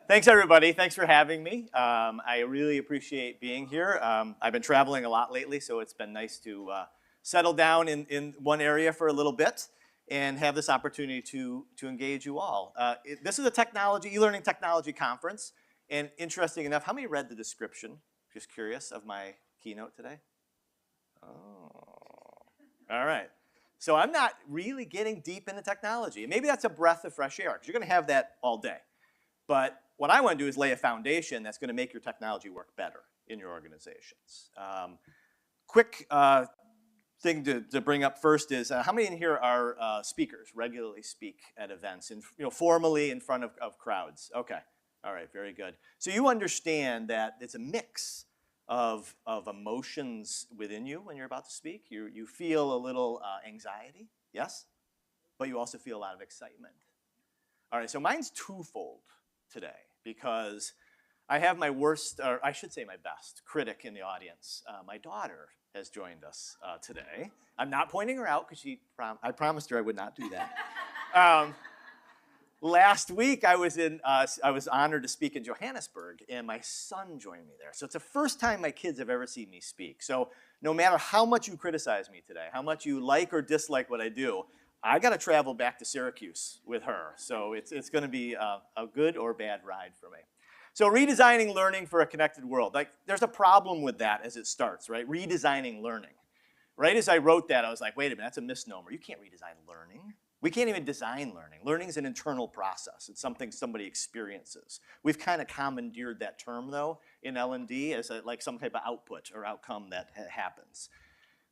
Thanks, everybody. Thanks for having me. I really appreciate being here. I've been traveling a lot lately, so it's been nice to settle down in one area for a little bit and have this opportunity to engage you all. This is a technology, e-learning technology conference, and interesting enough, how many read the description? Just curious of my keynote today? Oh, all right. So I'm not really getting deep into technology. Maybe that's a breath of fresh air, because you're going to have that all day. But what I want to do is lay a foundation that's going to make your technology work better in your organizations. Quick thing to bring up first is how many in here are speakers, regularly speak at events, and formally in front of crowds? Okay, all right, very good. So you understand that it's a mix of emotions within you when you're about to speak. You feel a little anxiety, yes? But you also feel a lot of excitement. All right, so mine's twofold today because I have my worst, or I should say my best, critic in the audience. My daughter has joined us today. I'm not pointing her out because I promised her I would not do that. Last week I was honored to speak in Johannesburg, and my son joined me there. So it's the first time my kids have ever seen me speak. So no matter how much you criticize me today, how much you like or dislike what I do, I got to travel back to Syracuse with her. So it's going to be a good or bad ride for me. So redesigning learning for a connected world. Like, there's a problem with that as it starts, right? Redesigning learning. Right as I wrote that, I was like, wait a minute, that's a misnomer. You can't redesign learning. We can't even design learning. Learning is an internal process. It's something somebody experiences. We've kind of commandeered that term, though, in L&D as like some type of output or outcome that happens.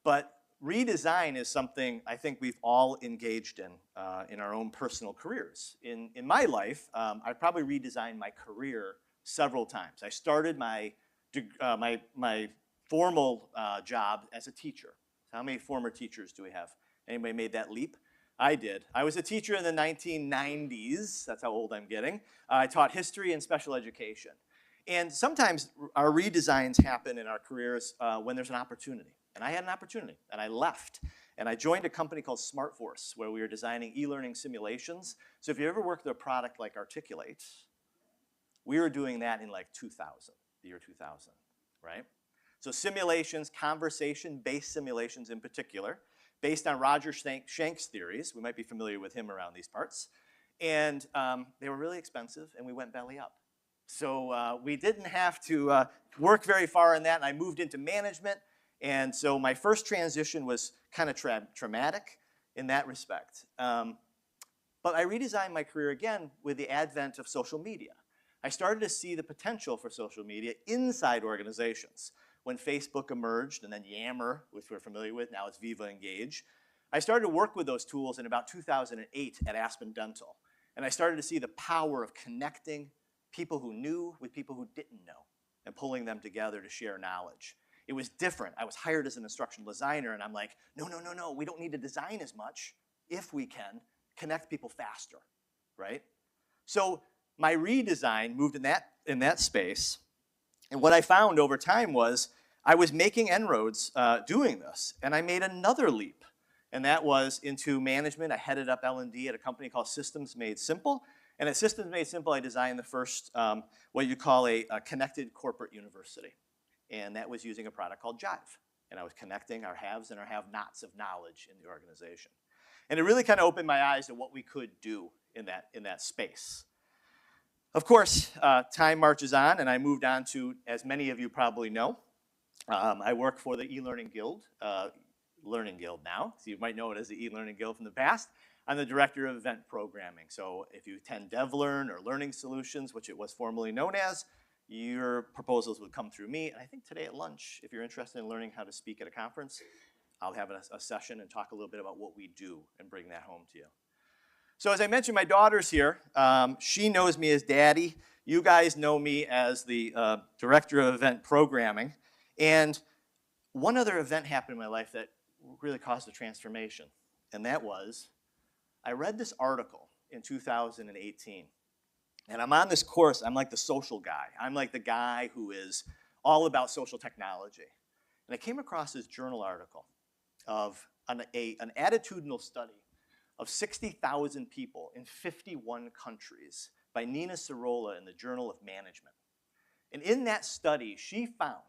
But redesign is something I think we've all engaged in our own personal careers. In my life, I probably redesigned my career several times. I started my formal job as a teacher. How many former teachers do we have? Anybody made that leap? I did. I was a teacher in the 1990s. That's how old I'm getting. I taught history and special education. And sometimes our redesigns happen in our careers when there's an opportunity. And I had an opportunity, and I left. And I joined a company called SmartForce, where we were designing e-learning simulations. So if you ever worked with a product like Articulate, we were doing that in like 2000, the year 2000, right? So simulations, conversation-based simulations in particular, based on Roger Shank's theories. We might be familiar with him around these parts. And they were really expensive, and we went belly up. So we didn't have to work very far in that, and I moved into management. And so my first transition was kind of traumatic in that respect. But I redesigned my career again with the advent of social media. I started to see the potential for social media inside organizations. When Facebook emerged, and then Yammer, which we're familiar with, now it's Viva Engage. I started to work with those tools in about 2008 at Aspen Dental. And I started to see the power of connecting people who knew with people who didn't know and pulling them together to share knowledge. It was different. I was hired as an instructional designer, and I'm like, no, we don't need to design as much if we can connect people faster, right? So my redesign moved in that space, and what I found over time was I was making inroads doing this, and I made another leap, and that was into management. I headed up L&D at a company called Systems Made Simple, and at Systems Made Simple, I designed the first, what you call a connected corporate university. And that was using a product called Jive. And I was connecting our haves and our have-nots of knowledge in the organization. And it really kind of opened my eyes to what we could do in that space. Of course, time marches on, and I moved on to, as many of you probably know, I work for the e-learning guild, Learning Guild now. So you might know it as the e-learning guild from the past. I'm the director of event programming. So if you attend DevLearn or Learning Solutions, which it was formerly known as, your proposals would come through me. And I think today at lunch, if you're interested in learning how to speak at a conference, I'll have a session and talk a little bit about what we do and bring that home to you. So as I mentioned, my daughter's here. She knows me as Daddy. You guys know me as the director of event programming. And one other event happened in my life that really caused a transformation. And that was, I read this article in 2018. And I'm on this course, I'm like the social guy. I'm like the guy who is all about social technology. And I came across this journal article of an attitudinal study of 60,000 people in 51 countries by Nina Sorolla in the Journal of Management. And in that study, she found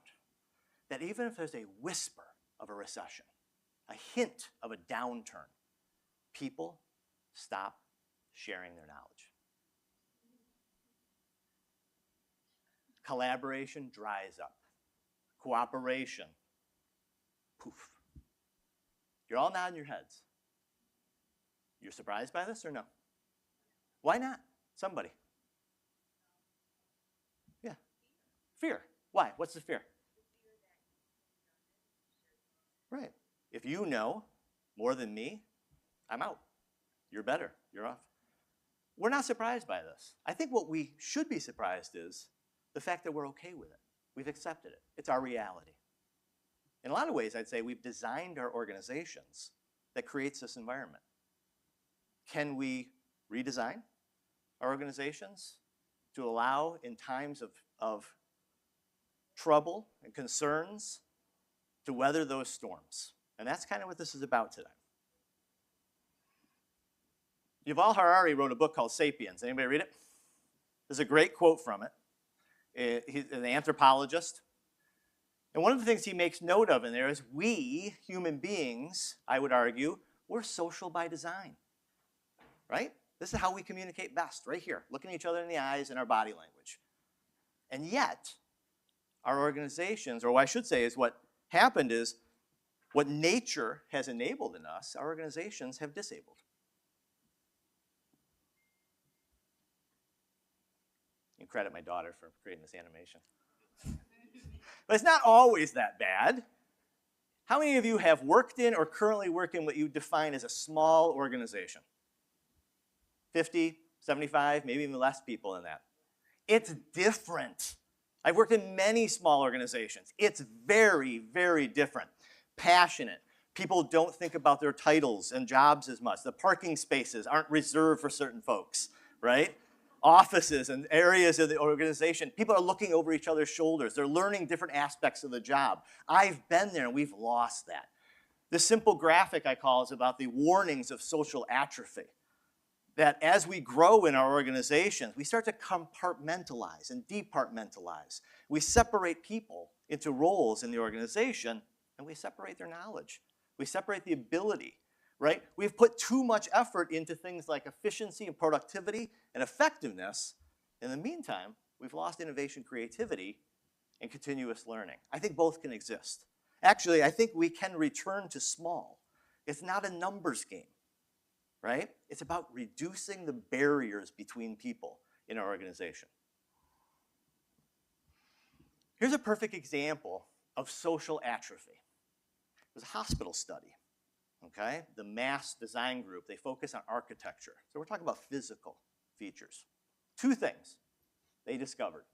that even if there's a whisper of a recession, a hint of a downturn, people stop sharing their knowledge. Collaboration dries up. Cooperation, poof. You're all nodding your heads. You're surprised by this or no? Why not? Somebody. Yeah. Fear. Why? What's the fear? Right. If you know more than me, I'm out. You're better. You're off. We're not surprised by this. I think what we should be surprised is the fact that we're okay with it. We've accepted it. It's our reality. In a lot of ways, I'd say we've designed our organizations that creates this environment. Can we redesign our organizations to allow, in times of trouble and concerns, to weather those storms? And that's kind of what this is about today. Yuval Harari wrote a book called Sapiens. Anybody read it? There's a great quote from it. He's an anthropologist. And one of the things he makes note of in there is we, human beings, I would argue, we're social by design. Right? This is how we communicate best, right here, looking each other in the eyes and our body language. And yet, our organizations, or what I should say is what happened is, what nature has enabled in us, our organizations have disabled. You can credit my daughter for creating this animation. But it's not always that bad. How many of you have worked in or currently work in what you define as a small organization? 50, 75, maybe even less people in that. It's different. I've worked in many small organizations. It's very, very different. Passionate. People don't think about their titles and jobs as much. The parking spaces aren't reserved for certain folks, right? Offices and areas of the organization, people are looking over each other's shoulders. They're learning different aspects of the job. I've been there and we've lost that. This simple graphic I call is about the warnings of social atrophy. That as we grow in our organizations, we start to compartmentalize and departmentalize. We separate people into roles in the organization, and we separate their knowledge. We separate the ability, right? We've put too much effort into things like efficiency and productivity and effectiveness. In the meantime, we've lost innovation, creativity, and continuous learning. I think both can exist. Actually, I think we can return to small. It's not a numbers game. Right? It's about reducing the barriers between people in our organization. Here's a perfect example of social atrophy. There's a hospital study, okay? The Mass Design Group, they focus on architecture. So we're talking about physical features. Two things they discovered.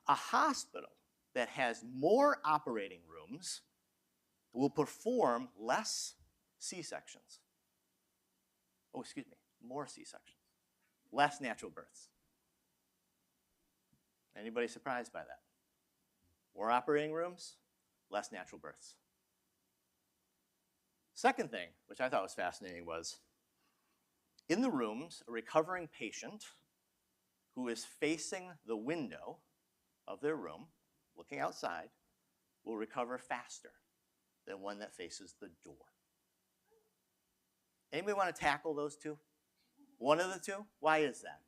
A hospital that has more operating rooms will perform less C-sections. Oh, excuse me, more C-sections, less natural births. Anybody surprised by that? More operating rooms, less natural births. Second thing, which I thought was fascinating, was in the rooms, a recovering patient who is facing the window of their room, looking outside, will recover faster than one that faces the door. Anybody want to tackle those two? One of the two? Why is that?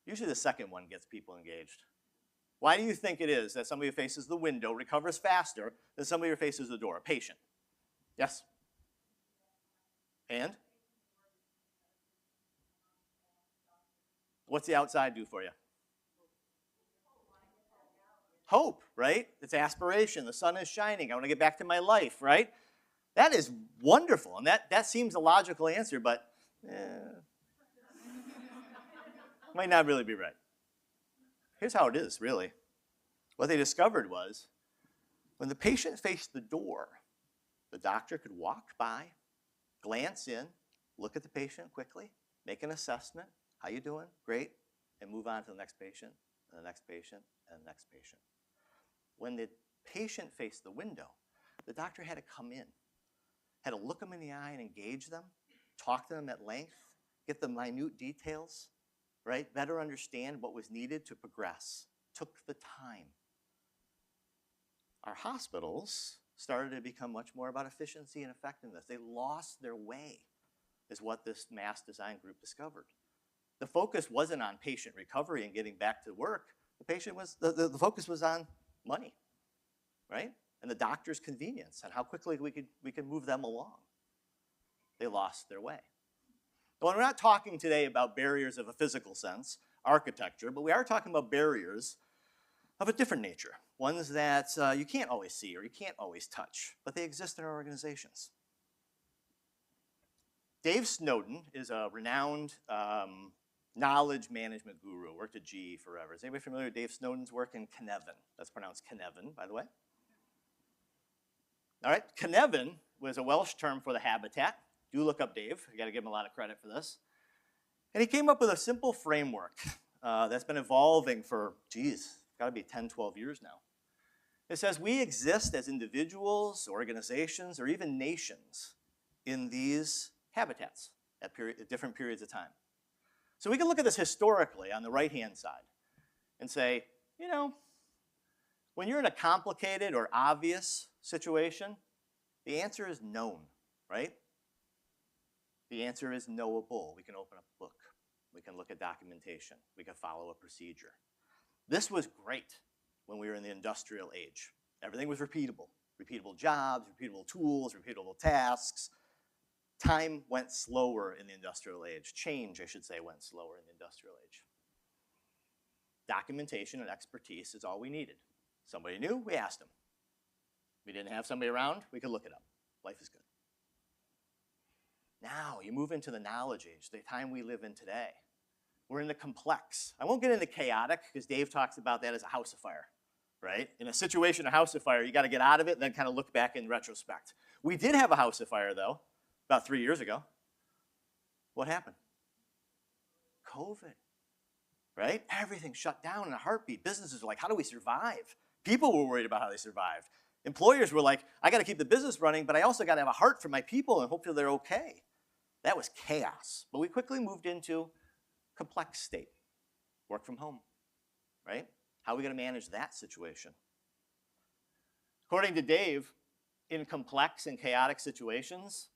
Usually the second one gets people engaged. Why do you think it is that somebody who faces the window recovers faster than somebody who faces the door? A patient. Yes? And? What's the outside do for you? Hope, right? It's aspiration. The sun is shining. I want to get back to my life, right? That is wonderful, and that seems a logical answer, but might not really be right. Here's how it is, really. What they discovered was when the patient faced the door, the doctor could walk by, glance in, look at the patient quickly, make an assessment. How you doing? Great. And move on to the next patient, and the next patient, and the next patient. When the patient faced the window, the doctor had to come in, had to look them in the eye and engage them, talk to them at length, get the minute details, right? Better understand what was needed to progress. Took the time. Our hospitals started to become much more about efficiency and effectiveness. They lost their way, is what this mass design group discovered. The focus wasn't on patient recovery and getting back to work. The focus was on money, right? And the doctor's convenience and how quickly we could move them along. They lost their way. Well, we're not talking today about barriers of a physical sense, architecture, but we are talking about barriers of a different nature, ones that you can't always see or you can't always touch, but they exist in our organizations. Dave Snowden is a renowned knowledge management guru, worked at GE forever. Is anybody familiar with Dave Snowden's work in Cynefin? That's pronounced Cynefin, by the way. All right, Cynefin was a Welsh term for the habitat. Do look up Dave. You got to give him a lot of credit for this. And he came up with a simple framework that's been evolving for, got to be 10, 12 years now. It says we exist as individuals, organizations, or even nations in these habitats at different periods of time. So we can look at this historically on the right-hand side and say, you know, when you're in a complicated or obvious situation, the answer is known, right? The answer is knowable. We can open up a book. We can look at documentation. We can follow a procedure. This was great when we were in the industrial age. Everything was repeatable. Repeatable jobs, repeatable tools, repeatable tasks. Time went slower in the industrial age. Change, I should say, went slower in the industrial age. Documentation and expertise is all we needed. Somebody knew, we asked them. We didn't have somebody around, we could look it up. Life is good. Now, you move into the knowledge age, the time we live in today. We're in the complex. I won't get into chaotic, because Dave talks about that as a house of fire, right? In a situation, a house of fire, you got to get out of it and then kind of look back in retrospect. We did have a house of fire, though, about 3 years ago. What happened? COVID, right? Everything shut down in a heartbeat. Businesses were like, how do we survive? People were worried about how they survived. Employers were like, I got to keep the business running, but I also got to have a heart for my people and hopefully they're okay. That was chaos. But we quickly moved into complex state. Work from home, right? How are we going to manage that situation? According to Dave, in complex and chaotic situations,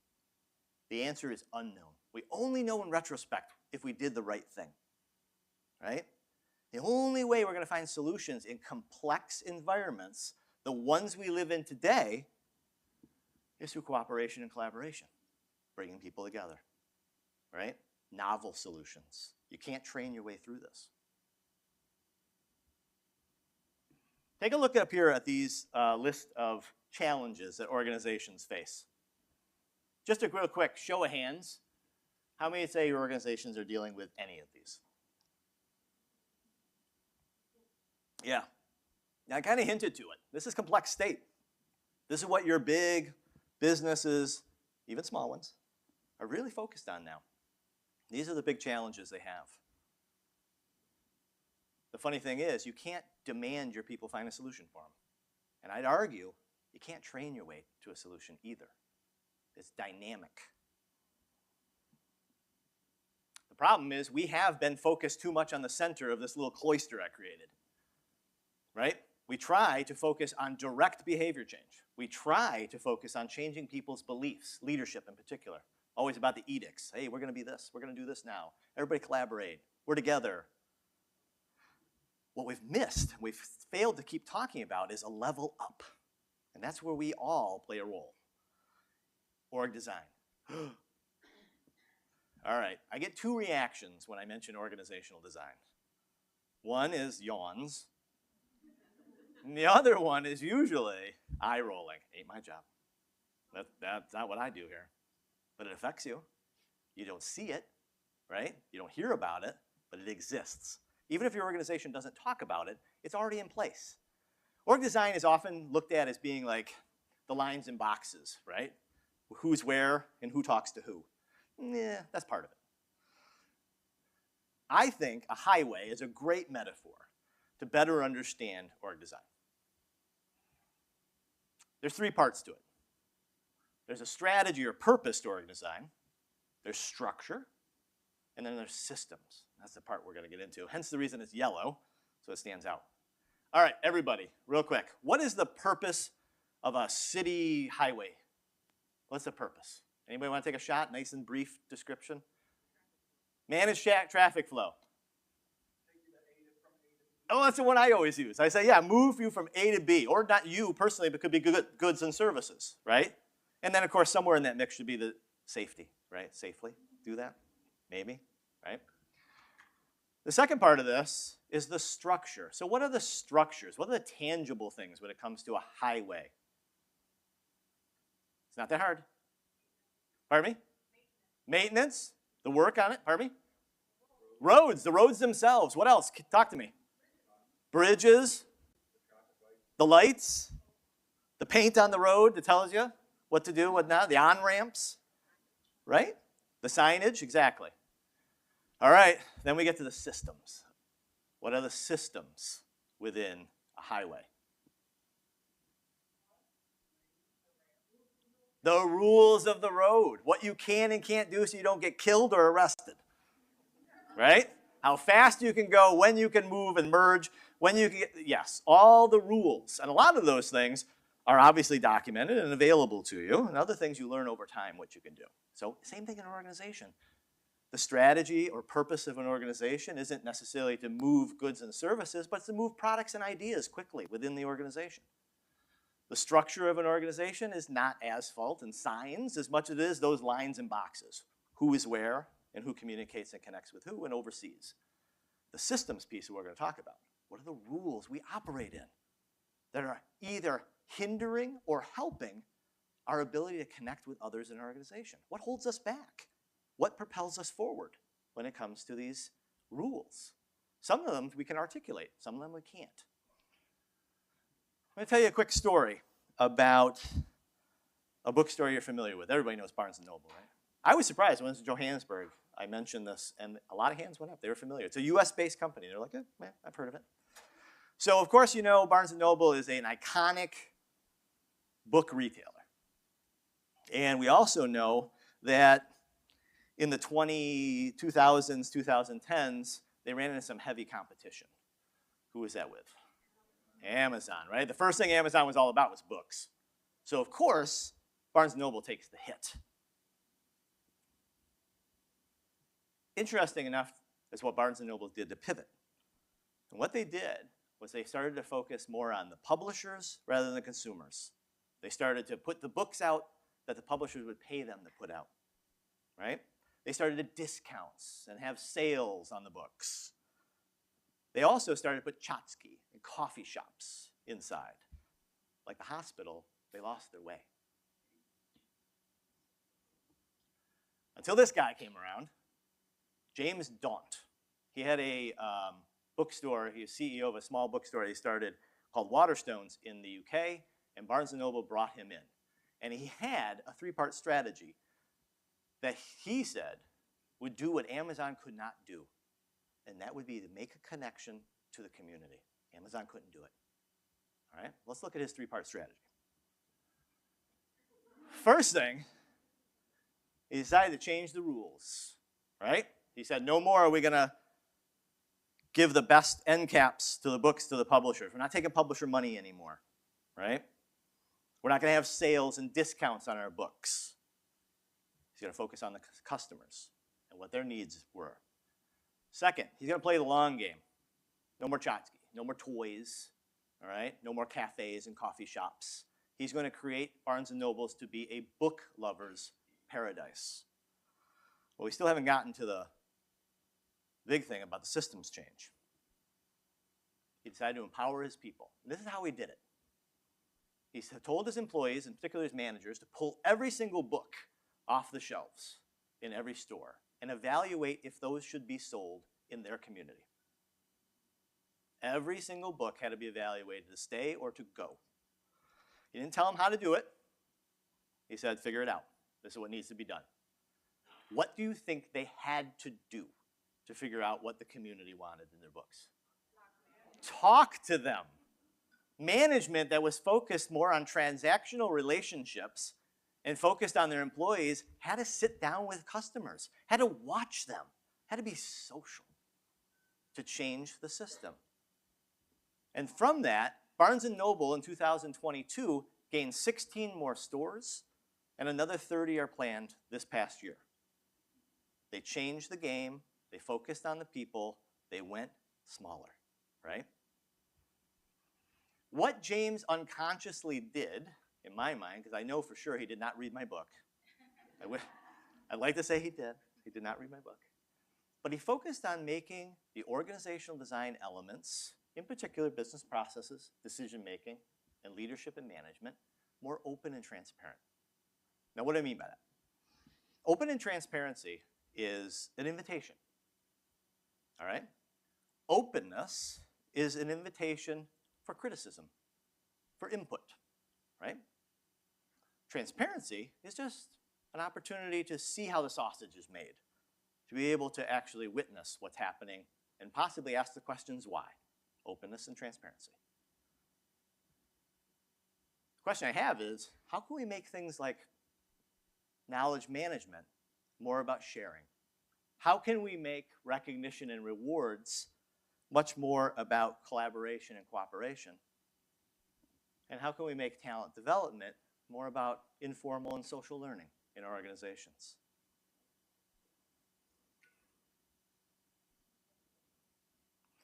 the answer is unknown. We only know in retrospect if we did the right thing, right? The only way we're going to find solutions in complex environments, the ones we live in today, is through cooperation and collaboration, bringing people together, right? Novel solutions. You can't train your way through this. Take a look up here at these list of challenges that organizations face. Just a real quick show of hands. How many say your organizations are dealing with any of these? Yeah. Now, I kind of hinted to it. This is complex state. This is what your big businesses, even small ones, are really focused on now. These are the big challenges they have. The funny thing is, you can't demand your people find a solution for them. And I'd argue, you can't train your way to a solution either. It's dynamic. The problem is, we have been focused too much on the center of this little cloister I created, right? We try to focus on direct behavior change. We try to focus on changing people's beliefs, leadership in particular. Always about the edicts. Hey, we're going to be this. We're going to do this now. Everybody collaborate. We're together. What we've missed, we've failed to keep talking about, is a level up. And that's where we all play a role. Org design. All right, I get two reactions when I mention organizational design. One is yawns. And the other one is usually eye rolling. Ain't my job. That's not what I do here. But it affects you. You don't see it, right? You don't hear about it, but it exists. Even if your organization doesn't talk about it, it's already in place. Org design is often looked at as being like the lines and boxes, right? Who's where and who talks to who. Yeah, that's part of it. I think a highway is a great metaphor to better understand org design. There's three parts to it. There's a strategy or purpose to org design. There's structure. And then there's systems. That's the part we're going to get into. Hence the reason it's yellow, so it stands out. All right, everybody, real quick. What is the purpose of a city highway? What's the purpose? Anybody want to take a shot? Nice and brief description. Manage traffic flow. Oh, that's the one I always use. I say, yeah, move you from A to B, or not you personally, but it could be goods and services, right? And then, of course, somewhere in that mix should be the safety, right? Safely do that, maybe, right? The second part of this is the structure. So what are the structures? What are the tangible things when it comes to a highway? It's not that hard. Pardon me? Maintenance, the work on it, pardon me? Roads, the roads themselves. What else? Talk to me. Bridges, the lights, the paint on the road that tells you what to do, what not, the on-ramps, right? The signage, exactly. All right, then we get to the systems. What are the systems within a highway? The rules of the road, what you can and can't do so you don't get killed or arrested, right? How fast you can go, when you can move and merge, when you can get, yes, all the rules. And a lot of those things are obviously documented and available to you, and other things you learn over time what you can do. So same thing in an organization. The strategy or purpose of an organization isn't necessarily to move goods and services, but it's to move products and ideas quickly within the organization. The structure of an organization is not asphalt and signs as much as it is those lines and boxes. Who is where and who communicates and connects with who and oversees. The systems piece that we're going to talk about. What are the rules we operate in that are either hindering or helping our ability to connect with others in our organization? What holds us back? What propels us forward when it comes to these rules? Some of them we can articulate, some of them we can't. I'm going to tell you a quick story about a bookstore you're familiar with. Everybody knows Barnes & Noble, right? I was surprised when I went to Johannesburg. I mentioned this, and a lot of hands went up. They were familiar. It's a US-based company. They're like, I've heard of it. So, of course, you know Barnes & Noble is an iconic book retailer. And we also know that in the 2000s, 2010s, they ran into some heavy competition. Who was that with? Amazon, right? The first thing Amazon was all about was books. So, of course, Barnes & Noble takes the hit. Interesting enough is what Barnes & Noble did to pivot. And what they did was they started to focus more on the publishers rather than the consumers. They started to put the books out that the publishers would pay them to put out, right? They started to discounts and have sales on the books. They also started to put tchotchke and coffee shops inside. Like the hospital, they lost their way. Until this guy came around, James Daunt. He had a bookstore. He was CEO of a small bookstore he started called Waterstones in the UK, and Barnes & Noble brought him in. And he had a three-part strategy that he said would do what Amazon could not do, and that would be to make a connection to the community. Amazon couldn't do it. All right, let's look at his three-part strategy. First thing, he decided to change the rules, right? He said, no more are we going to give the best end caps to the books to the publishers. We're not taking publisher money anymore, right? We're not going to have sales and discounts on our books. He's going to focus on the customers and what their needs were. Second, he's going to play the long game. No more tchotchke, no more toys, all right? No more cafes and coffee shops. He's going to create Barnes & Noble's to be a book lover's paradise. Well, we still haven't gotten to the big thing about the systems change. He decided to empower his people. And this is how he did it. He told his employees, and particularly his managers, to pull every single book off the shelves in every store and evaluate if those should be sold in their community. Every single book had to be evaluated to stay or to go. He didn't tell them how to do it. He said, figure it out. This is what needs to be done. What do you think they had to do to figure out what the community wanted in their books? Talk to them. Management that was focused more on transactional relationships and focused on their employees had to sit down with customers, had to watch them, had to be social. to change the system. And from that, Barnes & Noble in 2022 gained 16 more stores, and another 30 are planned this past year. They changed the game, they focused on the people, they went smaller, right? What James unconsciously did, in my mind, because I know for sure he did not read my book. I'd like to say he did. He did not read my book. But he focused on making the organizational design elements, in particular business processes, decision-making, and leadership and management, more open and transparent. Now, what do I mean by that? Open and transparency is an invitation, all right? Openness is an invitation for criticism, for input, right? Transparency is just an opportunity to see how the sausage is made, to be able to actually witness what's happening and possibly ask the questions why. Openness and transparency. The question I have is, how can we make things like knowledge management more about sharing? How can we make recognition and rewards much more about collaboration and cooperation? And how can we make talent development more about informal and social learning in our organizations?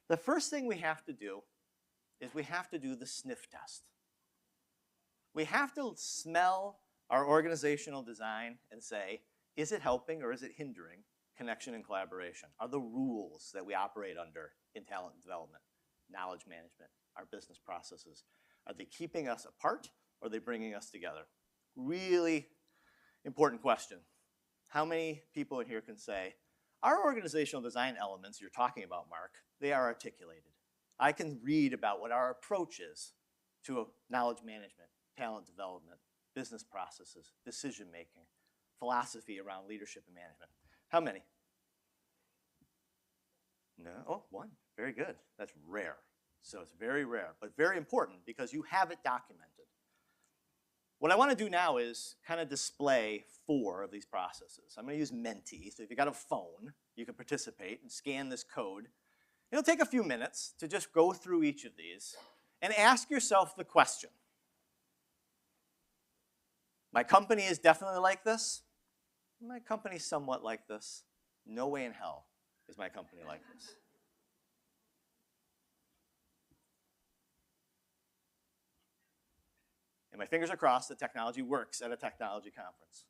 The first thing we have to do is we have to do the sniff test. We have to smell our organizational design and say, is it helping or is it hindering connection and collaboration? Are the rules that we operate under in talent development, knowledge management, our business processes, are they keeping us apart or are they bringing us together? Really important question. How many people in here can say, our organizational design elements you're talking about, Mark, they are articulated. I can read about what our approach is to knowledge management, talent development, business processes, decision-making, philosophy around leadership and management. How many? No, oh, one, very good. That's rare. So it's very rare, but very important because you have it documented. What I want to do now is kind of display 4 of these processes. I'm going to use Menti, so if you got a phone, you can participate and scan this code. It'll take a few minutes to just go through each of these and ask yourself the question. My company is definitely like this. My company's somewhat like this. No way in hell is my company like this. And my fingers are crossed that technology works at a technology conference.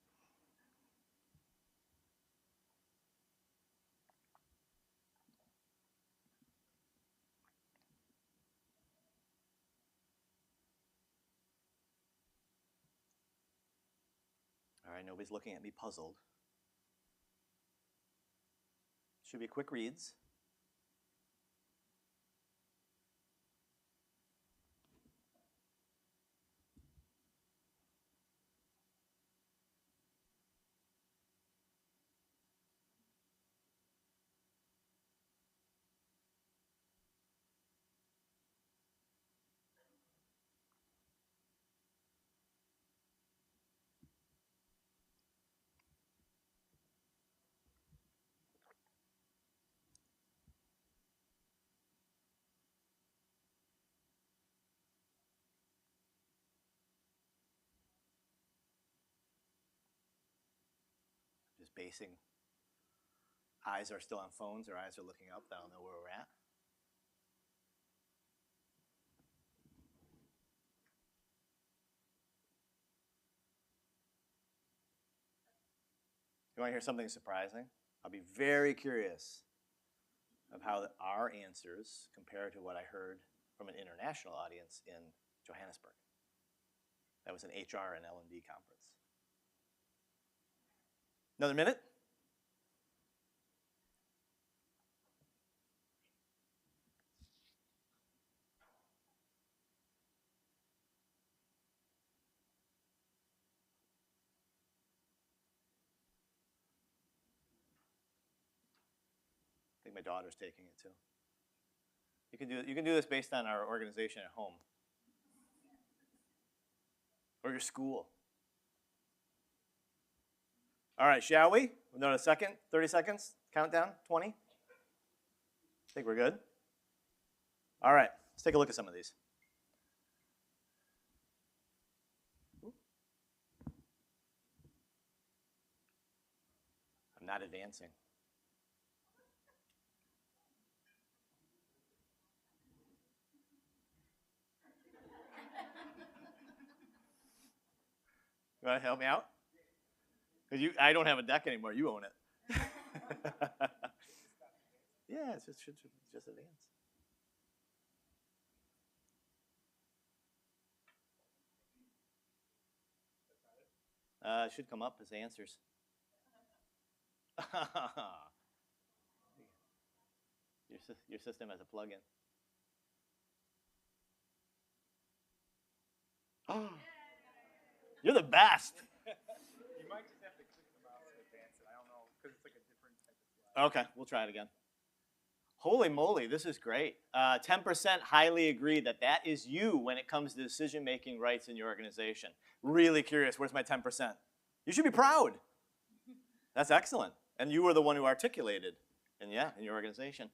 All right, nobody's looking at me puzzled. Should be quick reads. Just basing. Eyes are still on phones, or eyes are looking up. I don't know where we're at. You want to hear something surprising? I'll be very curious of how our answers compare to what I heard from an international audience in Johannesburg. That was an HR and L&D conference. Another minute? I think my daughter's taking it too. You can do this based on our organization at home. Or your school. All right, shall we? Another second, 30 seconds, countdown, 20. Think we're good? All right, let's take a look at some of these. I'm not advancing. You want to help me out? Because I don't have a deck anymore. You own it. Yeah, it's just advance. It should come up as answers. Your system has a plug-in. Oh, you're the best. You might just have to click the mouse and advance it. I don't know, because it's like a different type of slide. Okay, we'll try it again. Holy moly, this is great. 10% highly agree that that is you when it comes to decision-making rights in your organization. Really curious, where's my 10%? You should be proud. That's excellent. And you were the one who articulated, in your organization.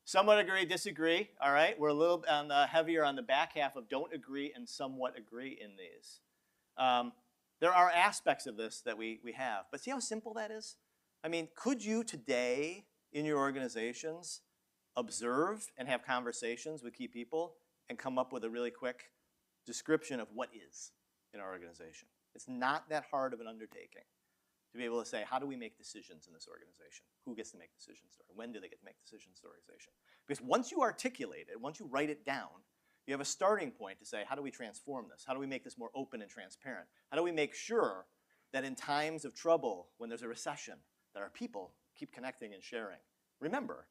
Somewhat agree, disagree, all right? We're a little heavier on the back half of don't agree and somewhat agree in these. There are aspects of this that we have, but see how simple that is? I mean, could you today in your organizations observe and have conversations with key people and come up with a really quick description of what is in our organization? It's not that hard of an undertaking to be able to say, how do we make decisions in this organization? Who gets to make decisions? Or when do they get to make decisions in the organization? Because once you articulate it, once you write it down, you have a starting point to say, how do we transform this? How do we make this more open and transparent? How do we make sure that in times of trouble, when there's a recession, that our people keep connecting and sharing? Remember,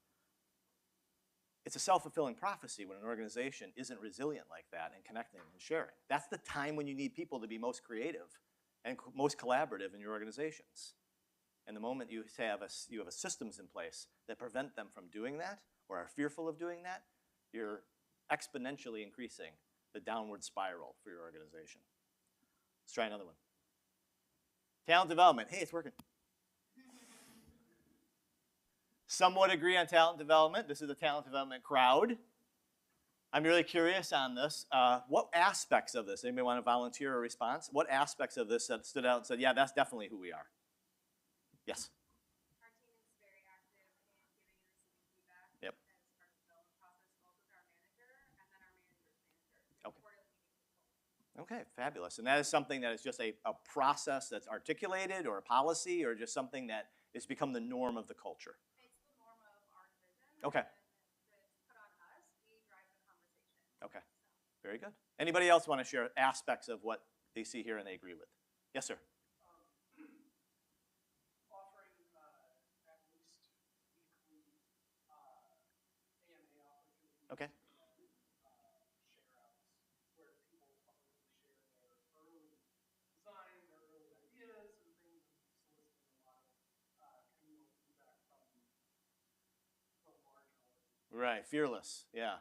it's a self-fulfilling prophecy when an organization isn't resilient like that and connecting and sharing. That's the time when you need people to be most creative and most collaborative in your organizations. And the moment you have a systems in place that prevent them from doing that or are fearful of doing that, you're exponentially increasing the downward spiral for your organization. Let's try another one. Talent development. Hey, it's working. Somewhat agree on talent development. This is a talent development crowd. I'm really curious on this. What aspects of this, anybody want to volunteer a response? What aspects of this that stood out and said, yeah, that's definitely who we are? Yes? Our team is very active in giving and receiving feedback Yep. as part of the development process, both with our manager and then our manager's manager. Okay. Quarterly meetings with both. Okay, fabulous. And that is something that is just a process that's articulated or a policy or just something that has become the norm of the culture? It's the norm of our division. Okay. And it's put on us. We drive the conversation. Okay, very good. Anybody else want to share aspects of what they see here and they agree with? Yes, sir. Offering at least weekly AMA opportunities. Okay. Share outs where people publicly share their early design, their early ideas and things, and soliciting a lot of communal feedback from the larger organization. Right, fearless, yeah.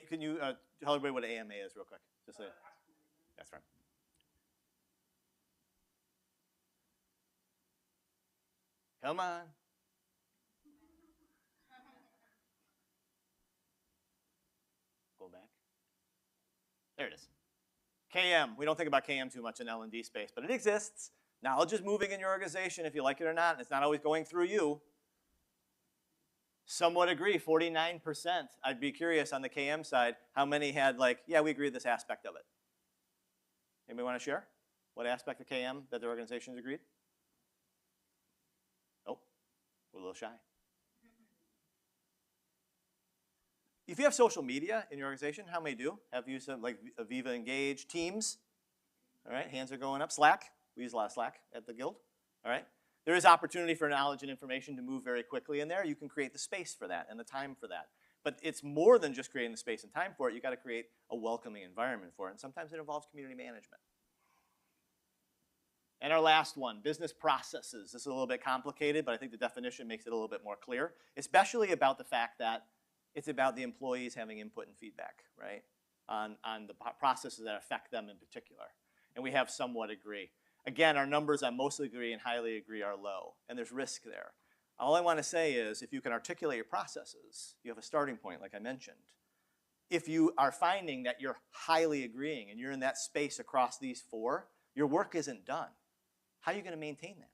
Can you tell everybody what AMA is real quick? Just say that's right. Come on. Go back. There it is. KM. We don't think about KM too much in L&D space, but it exists. Knowledge is moving in your organization, if you like it or not, and it's not always going through you. Somewhat agree, 49%. I'd be curious on the KM side, how many had like, yeah, we agree with this aspect of it. Anybody want to share? What aspect of KM that their organizations agreed? Oh, we're a little shy. If you have social media in your organization, how many do? Have you used like Aviva Engage, Teams? All right, hands are going up. Slack, we use a lot of Slack at the Guild. All right. There is opportunity for knowledge and information to move very quickly in there. You can create the space for that and the time for that. But it's more than just creating the space and time for it. You've got to create a welcoming environment for it. And sometimes it involves community management. And our last one, business processes. This is a little bit complicated, but I think the definition makes it a little bit more clear, especially about the fact that it's about the employees having input and feedback, right, on the processes that affect them in particular. And we have somewhat agree. Again, our numbers on mostly agree and highly agree are low, and there's risk there. All I want to say is if you can articulate your processes, you have a starting point, like I mentioned. If you are finding that you're highly agreeing and you're in that space across these four, your work isn't done. How are you going to maintain that?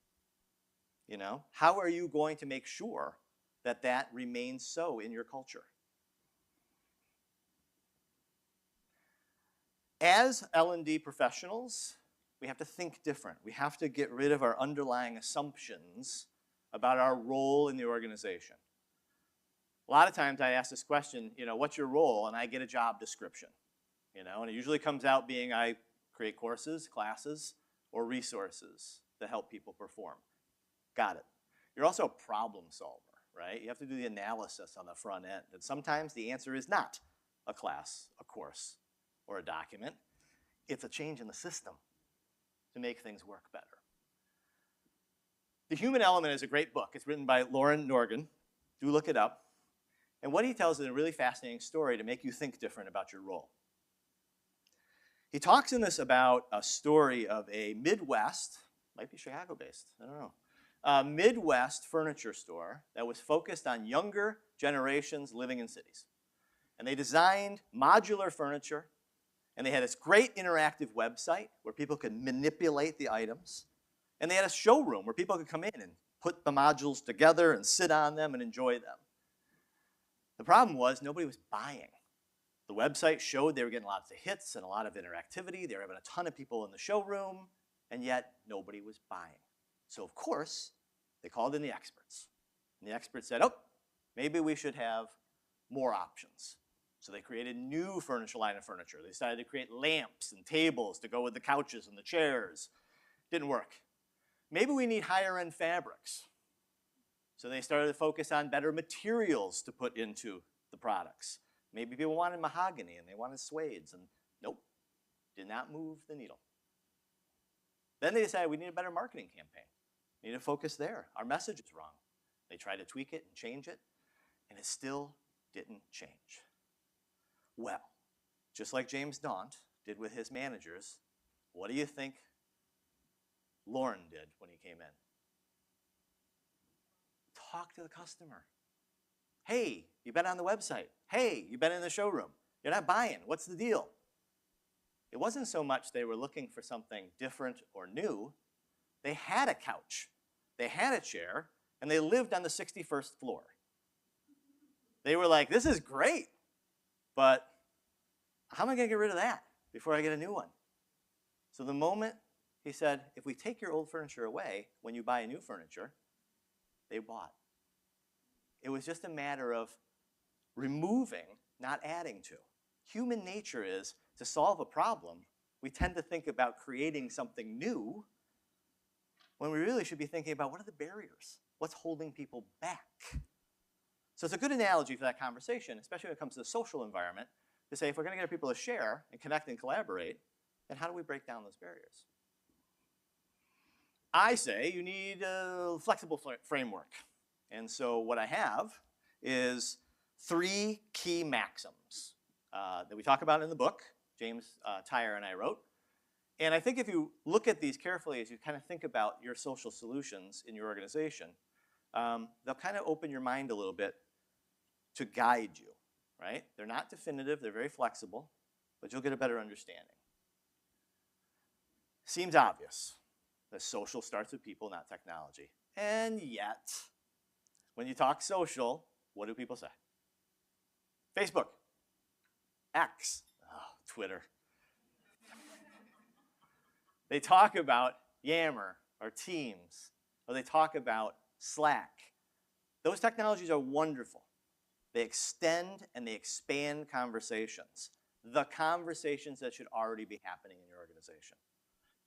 You know, how are you going to make sure that that remains so in your culture? As L&D professionals, we have to think different. We have to get rid of our underlying assumptions about our role in the organization. A lot of times I ask this question, you know, what's your role? And I get a job description, you know, and it usually comes out being I create courses, classes, or resources that help people perform. Got it. You're also a problem solver, right? You have to do the analysis on the front end. And sometimes the answer is not a class, a course, or a document. It's a change in the system to make things work better. The Human Element is a great book. It's written by Loren Norgren. Do look it up. And what he tells is a really fascinating story to make you think different about your role. He talks in this about a story of a Midwest, might be Chicago-based, I don't know, a Midwest furniture store that was focused on younger generations living in cities. And they designed modular furniture, and they had this great interactive website where people could manipulate the items. And they had a showroom where people could come in and put the modules together and sit on them and enjoy them. The problem was nobody was buying. The website showed they were getting lots of hits and a lot of interactivity. They were having a ton of people in the showroom, and yet nobody was buying. So of course, they called in the experts. And the experts said, oh, maybe we should have more options. So they created new line of furniture. They decided to create lamps and tables to go with the couches and the chairs. Didn't work. Maybe we need higher end fabrics. So they started to focus on better materials to put into the products. Maybe people wanted mahogany and they wanted suedes, and nope, did not move the needle. Then they decided we need a better marketing campaign. We need to focus there. Our message is wrong. They tried to tweak it and change it, and it still didn't change. Well, just like James Daunt did with his managers, what do you think Loren did when he came in? Talk to the customer. Hey, you've been on the website. Hey, you've been in the showroom. You're not buying. What's the deal? It wasn't so much they were looking for something different or new. They had a couch. They had a chair, and they lived on the 61st floor. They were like, this is great, but how am I going to get rid of that before I get a new one? So the moment he said, if we take your old furniture away when you buy new furniture, they bought. It was just a matter of removing, not adding to. Human nature is to solve a problem, we tend to think about creating something new when we really should be thinking about what are the barriers? What's holding people back? So it's a good analogy for that conversation, especially when it comes to the social environment, to say if we're going to get people to share and connect and collaborate, then how do we break down those barriers? I say you need a flexible framework. And so what I have is 3 key maxims that we talk about in the book, James Tyre and I wrote. And I think if you look at these carefully as you kind of think about your social solutions in your organization, they'll kind of open your mind a little bit to guide you, right? They're not definitive, they're very flexible, but you'll get a better understanding. Seems obvious that social starts with people, not technology. And yet, when you talk social, what do people say? Facebook, X, Twitter. They talk about Yammer or Teams, or they talk about Slack. Those technologies are wonderful. They extend and they expand conversations, the conversations that should already be happening in your organization.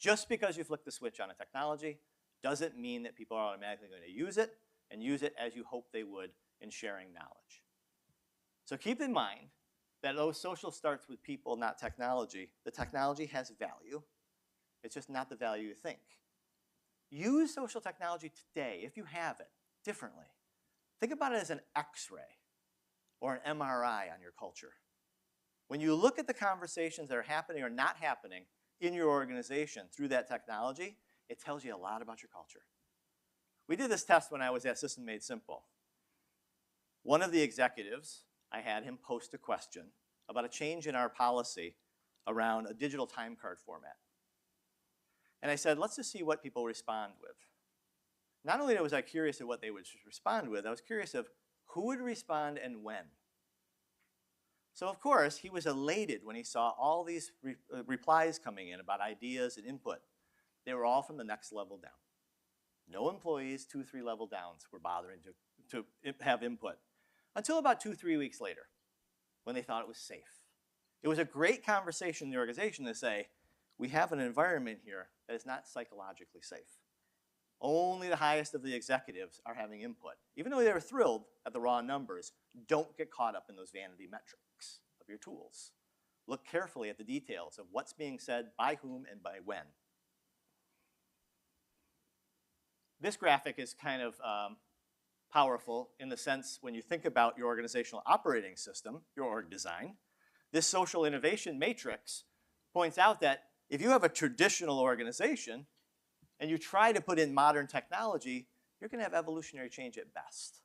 Just because you flick the switch on a technology doesn't mean that people are automatically going to use it and use it as you hope they would in sharing knowledge. So keep in mind that though social starts with people, not technology, the technology has value. It's just not the value you think. Use social technology today, if you have it, differently. Think about it as an X-ray or an MRI on your culture. When you look at the conversations that are happening or not happening in your organization through that technology, it tells you a lot about your culture. We did this test when I was at System Made Simple. One of the executives, I had him post a question about a change in our policy around a digital time card format. And I said, let's just see what people respond with. Not only was I curious of what they would respond with, I was curious of who would respond and when. So of course, he was elated when he saw all these replies coming in about ideas and input. They were all from the next level down. No employees 2, 3 level downs were bothering to have input until about 2, 3 weeks later when they thought it was safe. It was a great conversation in the organization to say, we have an environment here that is not psychologically safe. Only the highest of the executives are having input. Even though they were thrilled at the raw numbers, don't get caught up in those vanity metrics of your tools. Look carefully at the details of what's being said, by whom, and by when. This graphic is kind of powerful in the sense when you think about your organizational operating system, your org design, this social innovation matrix points out that if you have a traditional organization and you try to put in modern technology, you're going to have evolutionary change at best.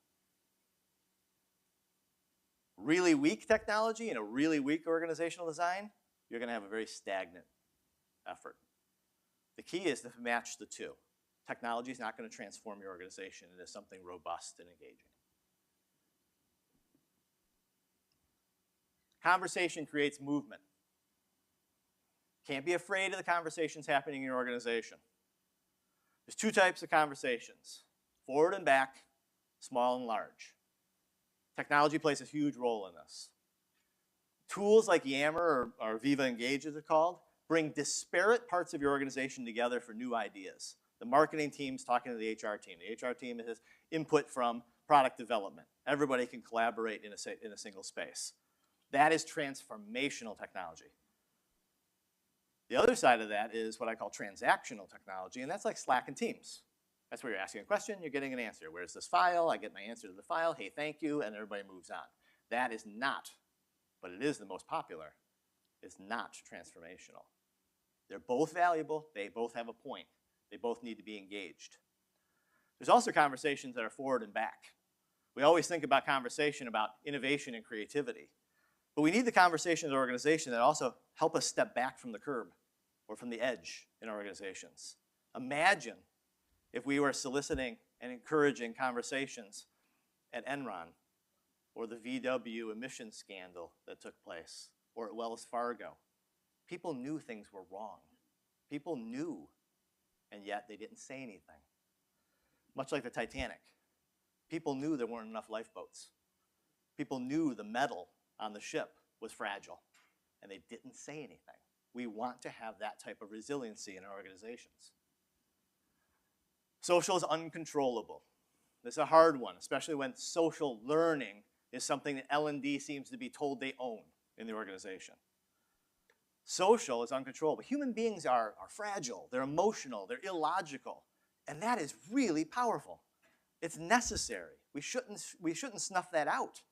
Really weak technology and a really weak organizational design, you're going to have a very stagnant effort. The key is to match the two. Technology is not going to transform your organization into something robust and engaging. Conversation creates movement. Can't be afraid of the conversations happening in your organization. There's 2 types of conversations, forward and back, small and large. Technology plays a huge role in this. Tools like Yammer or Viva Engage as they're called, bring disparate parts of your organization together for new ideas. The marketing team's talking to the HR team. The HR team has input from product development. Everybody can collaborate in a single space. That is transformational technology. The other side of that is what I call transactional technology, and that's like Slack and Teams. That's where you're asking a question, you're getting an answer. Where's this file? I get my answer to the file. Hey, thank you, and everybody moves on. That is not, but it is the most popular, is not transformational. They're both valuable. They both have a point. They both need to be engaged. There's also conversations that are forward and back. We always think about conversation about innovation and creativity. But we need the conversations in our organization that also help us step back from the curb or from the edge in our organizations. Imagine if we were soliciting and encouraging conversations at Enron or the VW emissions scandal that took place or at Wells Fargo. People knew things were wrong. People knew, and yet they didn't say anything. Much like the Titanic. People knew there weren't enough lifeboats. People knew the metal on the ship was fragile, and they didn't say anything. We want to have that type of resiliency in our organizations. Social is uncontrollable. This is a hard one, especially when social learning is something that L&D seems to be told they own in the organization. Social is uncontrollable. Human beings are fragile, they're emotional, they're illogical, and that is really powerful. It's necessary. We shouldn't snuff that out.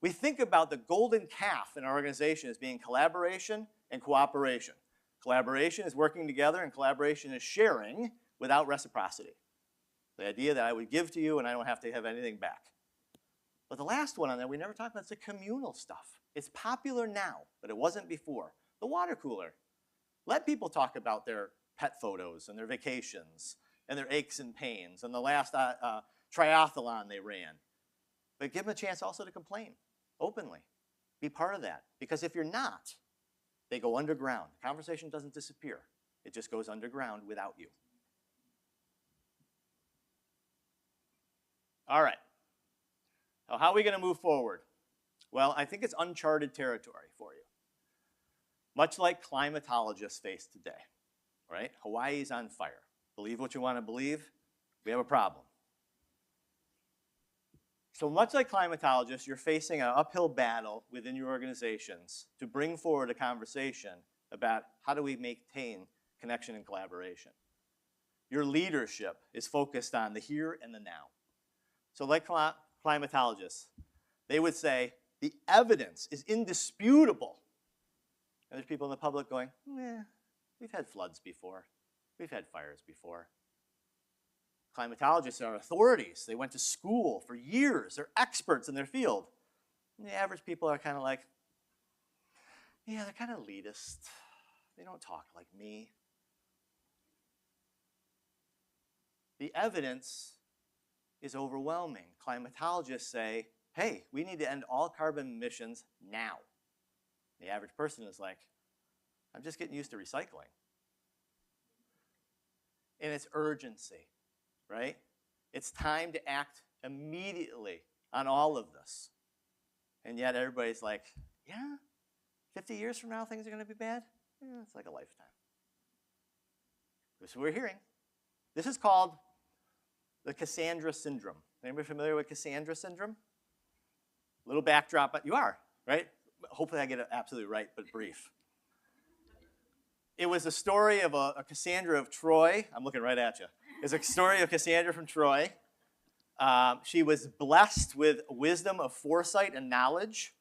We think about the golden calf in our organization as being collaboration and cooperation. Collaboration is working together, and collaboration is sharing without reciprocity. The idea that I would give to you and I don't have to have anything back. But the last one on there we never talked about is the communal stuff. It's popular now, but it wasn't before. The water cooler. Let people talk about their pet photos and their vacations and their aches and pains and the last triathlon they ran. But give them a chance also to complain openly. Be part of that. Because if you're not, they go underground. The conversation doesn't disappear. It just goes underground without you. All right. So how are we going to move forward? Well, I think it's uncharted territory for you. Much like climatologists face today, right? Hawaii's on fire. Believe what you want to believe, we have a problem. So much like climatologists, you're facing an uphill battle within your organizations to bring forward a conversation about how do we maintain connection and collaboration. Your leadership is focused on the here and the now. So like climatologists, they would say the evidence is indisputable. And there's people in the public going, we've had floods before. We've had fires before. Climatologists are authorities. They went to school for years. They're experts in their field. And the average people are kind of like, yeah, they're kind of elitist. They don't talk like me. The evidence is overwhelming. Climatologists say, hey, we need to end all carbon emissions now. The average person is like, I'm just getting used to recycling. And it's urgency, right? It's time to act immediately on all of this. And yet everybody's like, yeah, 50 years from now things are going to be bad? Yeah, it's like a lifetime. This is what we're hearing. This is called the Cassandra syndrome. Anybody familiar with Cassandra syndrome? Little backdrop, but you are, right? Hopefully I get it absolutely right, but brief. It was a story of a Cassandra of Troy. I'm looking right at you. It's a story of Cassandra from Troy. She was blessed with wisdom of foresight and knowledge,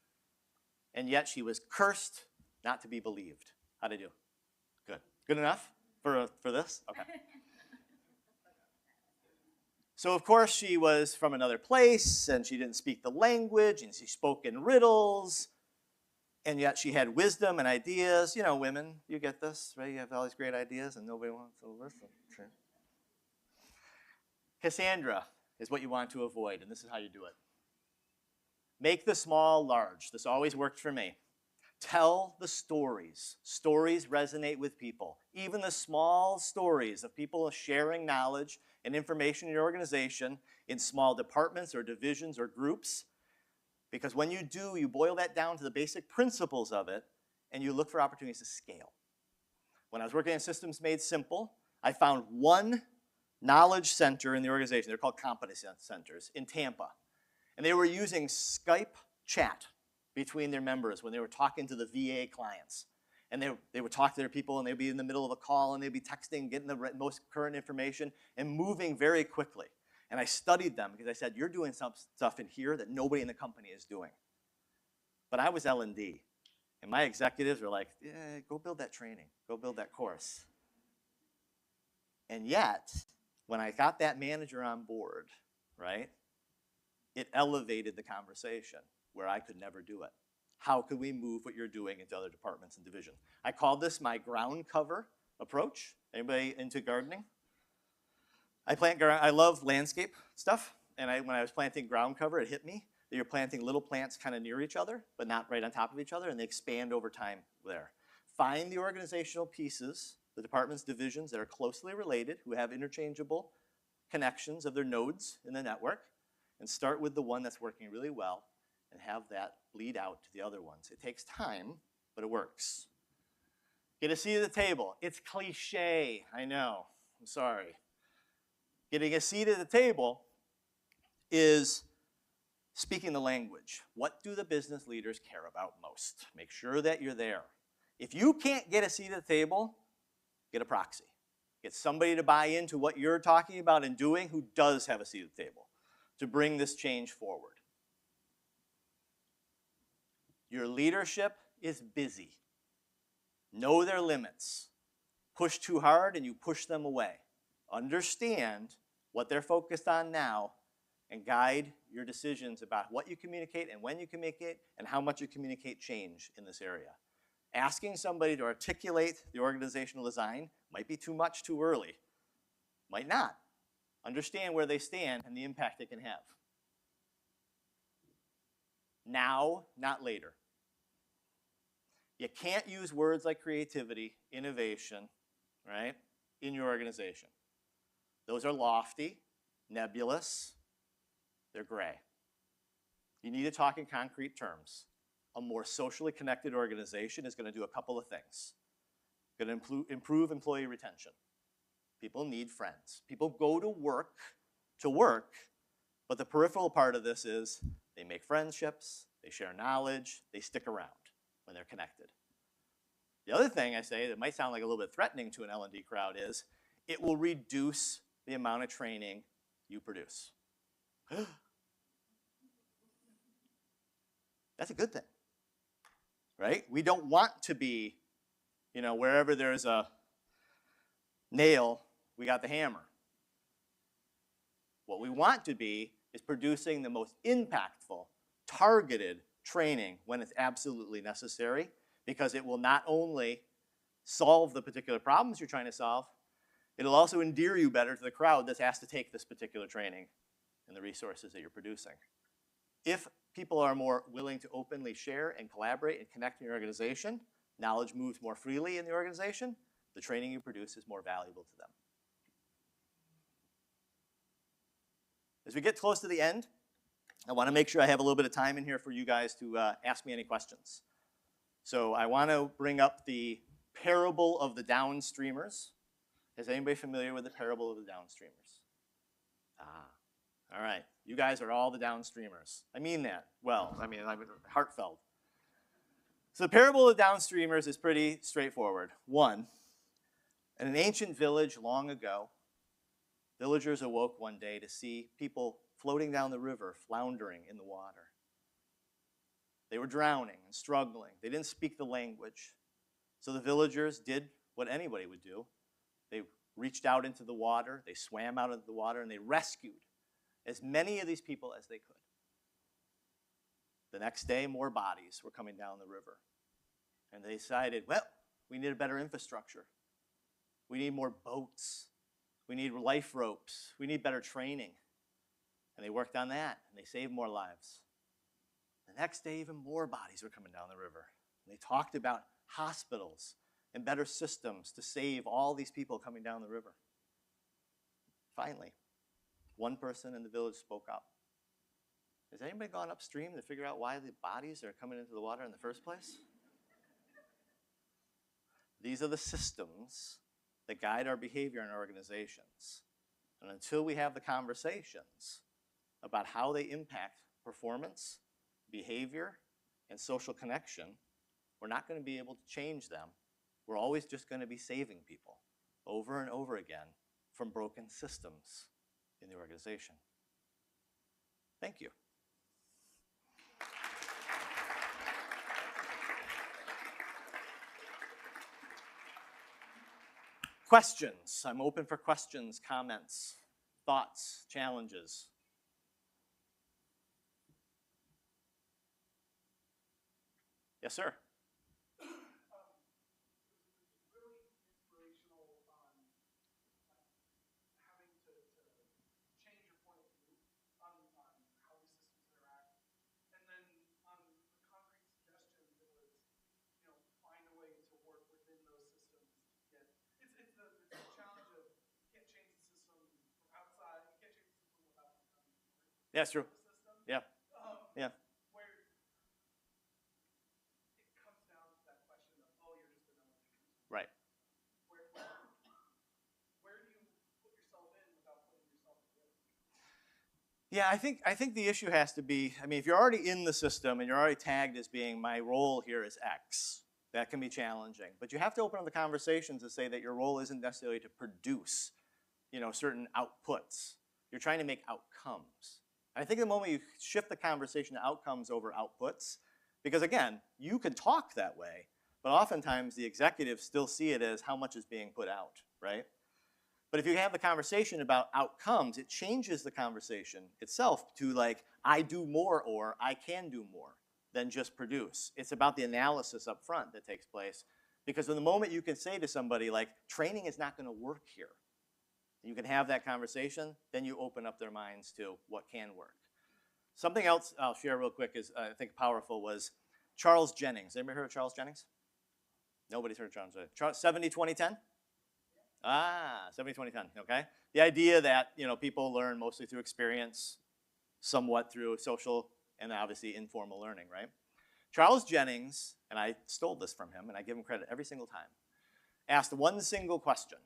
and yet she was cursed not to be believed. How'd I do? Good. Good enough for this? Okay. So, of course, she was from another place, and she didn't speak the language, and she spoke in riddles, and yet she had wisdom and ideas. You know, women, you get this, right? You have all these great ideas, and nobody wants to listen. Okay. Cassandra is what you want to avoid, and this is how you do it. Make the small large. This always worked for me. Tell the stories. Stories resonate with people. Even the small stories of people sharing knowledge and information in your organization in small departments or divisions or groups. Because when you do, you boil that down to the basic principles of it, and you look for opportunities to scale. When I was working in Systems Made Simple, I found one knowledge center in the organization. They're called competency centers in Tampa. And they were using Skype chat between their members when they were talking to the VA clients. And they would talk to their people, and they'd be in the middle of a call, and they'd be texting, getting the most current information, and moving very quickly. And I studied them because I said, you're doing some stuff in here that nobody in the company is doing. But I was L&D, and my executives were like, yeah, go build that training. Go build that course. And yet, when I got that manager on board, right, it elevated the conversation where I could never do it. How could we move what you're doing into other departments and divisions? I call this my ground cover approach. Anybody into gardening? I love landscape stuff, and when I was planting ground cover, it hit me that you're planting little plants kind of near each other, but not right on top of each other, and they expand over time there. Find the organizational pieces, the departments, divisions that are closely related, who have interchangeable connections of their nodes in the network, and start with the one that's working really well, and have that bleed out to the other ones. It takes time, but it works. Get a seat at the table. It's cliche, I know, I'm sorry. Getting a seat at the table is speaking the language. What do the business leaders care about most? Make sure that you're there. If you can't get a seat at the table, get a proxy. Get somebody to buy into what you're talking about and doing who does have a seat at the table to bring this change forward. Your leadership is busy. Know their limits. Push too hard and you push them away. Understand what they're focused on now and guide your decisions about what you communicate and when you communicate and how much you communicate change in this area. Asking somebody to articulate the organizational design might be too much too early. Might not. Understand where they stand and the impact it can have. Now, not later. You can't use words like creativity, innovation, right, in your organization. Those are lofty, nebulous, they're gray. You need to talk in concrete terms. A more socially connected organization is going to do a couple of things. Going to improve employee retention. People need friends. People go to work, but the peripheral part of this is they make friendships, they share knowledge, they stick around when they're connected. The other thing I say that might sound like a little bit threatening to an L&D crowd is it will reduce the amount of training you produce. That's a good thing, right? We don't want to be, wherever there's a nail, we got the hammer. What we want to be is producing the most impactful, targeted training when it's absolutely necessary, because it will not only solve the particular problems you're trying to solve, it'll also endear you better to the crowd that's asked to take this particular training and the resources that you're producing. If people are more willing to openly share and collaborate and connect in your organization, knowledge moves more freely in the organization, the training you produce is more valuable to them. As we get close to the end, I want to make sure I have a little bit of time in here for you guys to ask me any questions. So I want to bring up the parable of the downstreamers. Is anybody familiar with the parable of the downstreamers? All right. You guys are all the downstreamers. I mean that well. I'm heartfelt. So the parable of the downstreamers is pretty straightforward. One, in an ancient village long ago, villagers awoke one day to see people floating down the river, floundering in the water. They were drowning and struggling. They didn't speak the language. So the villagers did what anybody would do. They reached out into the water, they swam out into the water, and they rescued as many of these people as they could. The next day, more bodies were coming down the river. And they decided, well, we need a better infrastructure. We need more boats. We need life ropes. We need better training. And they worked on that, and they saved more lives. The next day, even more bodies were coming down the river. And they talked about hospitals and better systems to save all these people coming down the river. Finally, one person in the village spoke up. Has anybody gone upstream to figure out why the bodies are coming into the water in the first place? These are the systems that guide our behavior in our organizations. And until we have the conversations about how they impact performance, behavior, and social connection, we're not going to be able to change them. We're always just going to be saving people over and over again from broken systems in the organization. Thank you. Questions. I'm open for questions, comments, thoughts, challenges. Yes, sir. Really inspirational on having to change your point of view on how these systems interact. And then on the concrete suggestion, it was, find a way to work within those systems to get, it's the challenge of you can't change the system from outside, you can't change the system without becoming part Yeah, it's true. of the system. Yeah. Yeah. Where it comes down to that question of, oh, you're just another user. Right. Where do you put yourself in without putting yourself in? Yeah, I think the issue has to be, if you're already in the system and you're already tagged as being my role here is X, that can be challenging. But you have to open up the conversation to say that your role isn't necessarily to produce, certain outputs. You're trying to make outcomes. I think the moment you shift the conversation to outcomes over outputs, because again, you can talk that way, but oftentimes the executives still see it as how much is being put out, right? But if you have the conversation about outcomes, it changes the conversation itself to like, I do more or I can do more than just produce. It's about the analysis up front that takes place. Because in the moment you can say to somebody like, training is not gonna work here. You can have that conversation, then you open up their minds to what can work. Something else I'll share real quick is I think powerful was Charles Jennings. Anybody heard of Charles Jennings? Nobody's heard of Charles Jennings. 70-20-10? 70-20-10, okay? The idea that, people learn mostly through experience, somewhat through social, and obviously informal learning, right? Charles Jennings, and I stole this from him, and I give him credit every single time, asked one single question.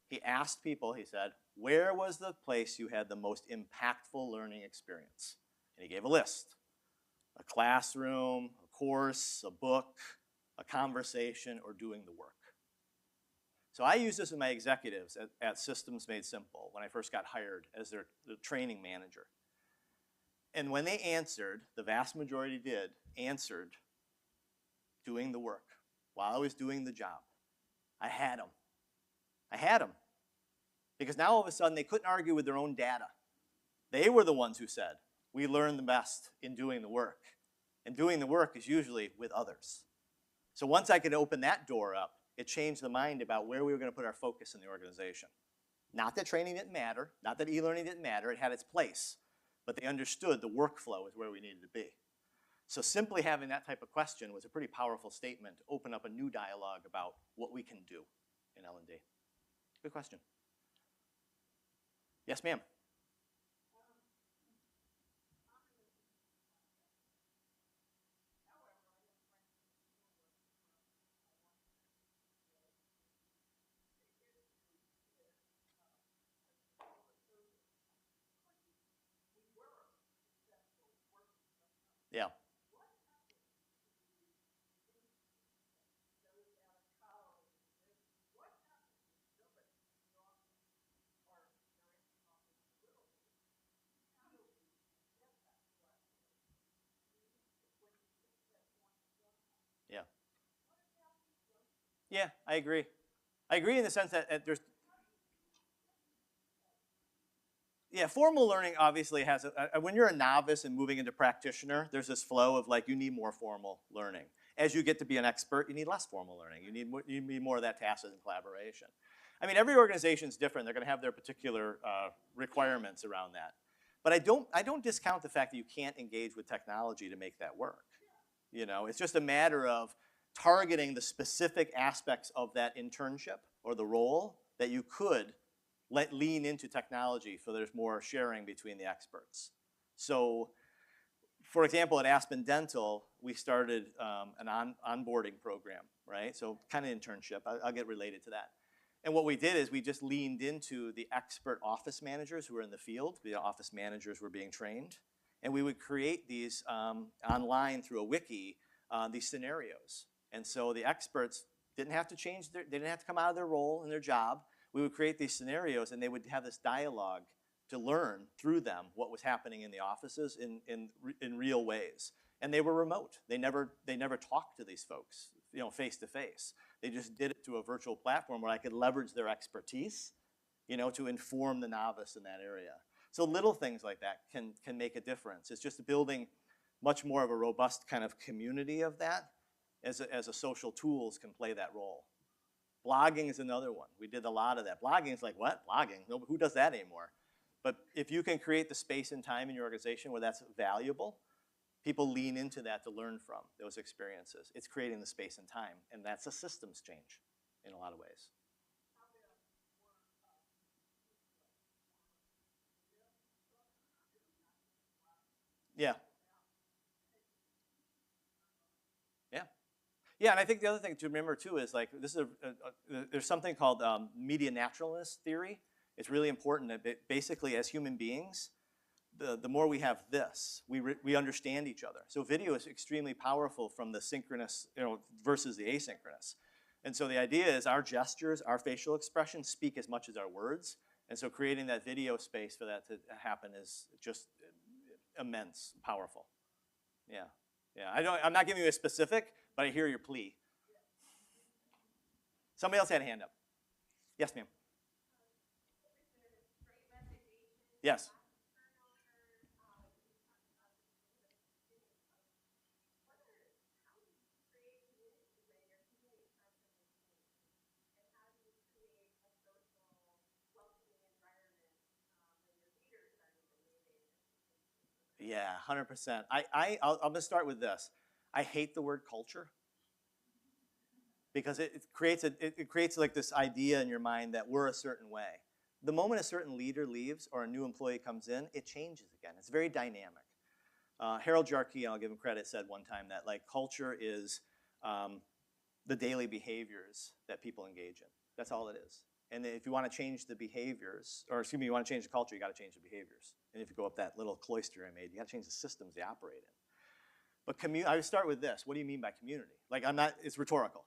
He asked people, he said, where was the place you had the most impactful learning experience? And he gave a list. A classroom, a course, a book, a conversation, or doing the work. So I use this with my executives at Systems Made Simple when I first got hired as their training manager. And when they answered, the vast majority answered doing the work while I was doing the job. I had them. Because now all of a sudden they couldn't argue with their own data. They were the ones who said, we learn the best in doing the work. And doing the work is usually with others. So once I could open that door up, it changed the mind about where we were going to put our focus in the organization. Not that training didn't matter, not that e-learning didn't matter, it had its place, but they understood the workflow is where we needed to be. So simply having that type of question was a pretty powerful statement to open up a new dialogue about what we can do in L&D. Good question. Yes, ma'am. Yeah. Yeah. Yeah, I agree. I agree in the sense that there's, yeah, formal learning obviously has, when you're a novice and moving into practitioner, there's this flow of like, you need more formal learning. As you get to be an expert, you need less formal learning. You need more of that tacit and collaboration. I mean, every organization's different. They're gonna have their particular requirements around that. But I don't discount the fact that you can't engage with technology to make that work. You know, it's just a matter of targeting the specific aspects of that internship or the role that you could lean into technology so there's more sharing between the experts. So, for example, at Aspen Dental, we started an onboarding program, right? So kind of internship, I'll get related to that. And what we did is we just leaned into the expert office managers who were in the field. The office managers were being trained. And we would create these online through a wiki, these scenarios. And so the experts didn't have to change they didn't have to come out of their role and their job. We would create these scenarios and they would have this dialogue to learn through them what was happening in the offices in real ways. And they were remote. They never talked to these folks, you know, face to face. They just did it through a virtual platform where I could leverage their expertise, you know, to inform the novice in that area. So little things like that can make a difference. It's just building much more of a robust kind of community of that as a social tools can play that role. Blogging is another one. We did a lot of that. Blogging is like, what? Blogging? No, who does that anymore? But if you can create the space and time in your organization where that's valuable, people lean into that to learn from those experiences. It's creating the space and time, and that's a systems change in a lot of ways. Yeah. Yeah. Yeah, and I think the other thing to remember too is like this is there's something called media naturalness theory. It's really important that basically as human beings, the more we have this, we understand each other. So video is extremely powerful from the synchronous, you know, versus the asynchronous. And so the idea is our gestures, our facial expressions speak as much as our words. And so creating that video space for that to happen is just immense, powerful. Yeah, yeah. I'm not giving you a specific, but I hear your plea. Somebody else had a hand up. Yes, ma'am. Yes. Yeah, 100%. I'm gonna start with this. I hate the word culture because it creates like this idea in your mind that we're a certain way. The moment a certain leader leaves or a new employee comes in, it changes again. It's very dynamic. Harold Jarkey, I'll give him credit, said one time that like culture is the daily behaviors that people engage in. That's all it is. And if you want to change the behaviors, or excuse me, you want to change the culture, you got to change the behaviors. And if you go up that little cloister I made, you got to change the systems they operate in. But I would start with this. What do you mean by community? Like it's rhetorical.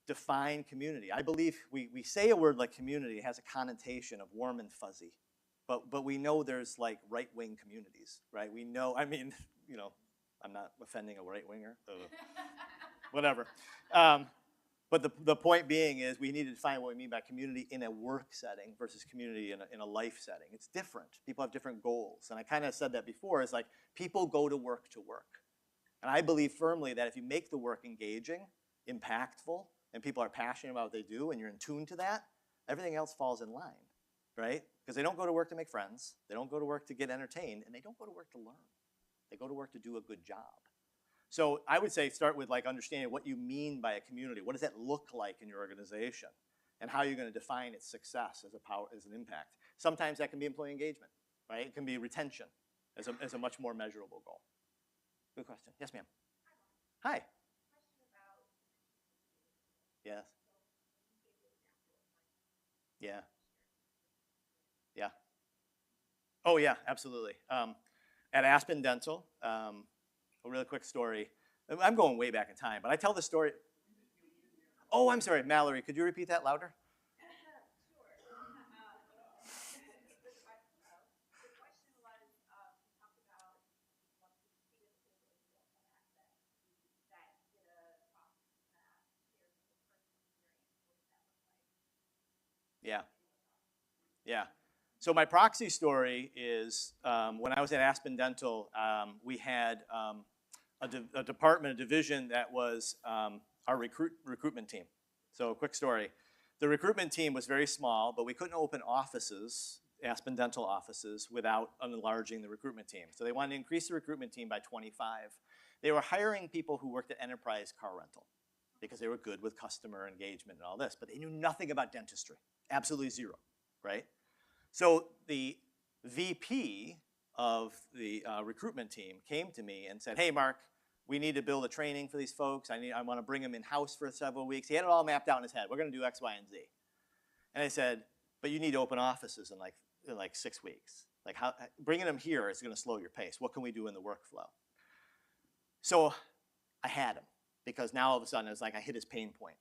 Define community. I believe we say a word like community has a connotation of warm and fuzzy. But we know there's like right-wing communities, right? We know, I mean, you know, I'm not offending a right-winger. Whatever. But the point being is we need to define what we mean by community in a work setting versus community in a life setting. It's different. People have different goals. And I kind of said that before, is like people go to work to work. And I believe firmly that if you make the work engaging, impactful, and people are passionate about what they do and you're in tune to that, everything else falls in line, right? Because they don't go to work to make friends, they don't go to work to get entertained, and they don't go to work to learn. They go to work to do a good job. So I would say start with like understanding what you mean by a community. What does that look like in your organization? And how you're going to define its success as an impact. Sometimes that can be employee engagement, right? It can be retention as a much more measurable goal. Good question. Yes, ma'am. Hi. Yes. Yeah. Yeah. Oh yeah, absolutely. At Aspen Dental, a really quick story. I'm going way back in time, but I tell the story. Oh, I'm sorry, Mallory. Could you repeat that louder? Yeah. Yeah. So my proxy story is when I was at Aspen Dental, we had a department, a division that was our recruitment team. So a quick story. The recruitment team was very small, but we couldn't open offices, Aspen Dental offices, without enlarging the recruitment team. So they wanted to increase the recruitment team by 25. They were hiring people who worked at enterprise car rental because they were good with customer engagement and all this, but they knew nothing about dentistry, absolutely zero, right? So the VP of the recruitment team came to me and said, hey, Mark, we need to build a training for these folks. I want to bring them in-house for several weeks. He had it all mapped out in his head. We're going to do X, Y, and Z. And I said, but you need to open offices in like 6 weeks. Like bringing them here is going to slow your pace. What can we do in the workflow? So I had him because now all of a sudden it was like I hit his pain point.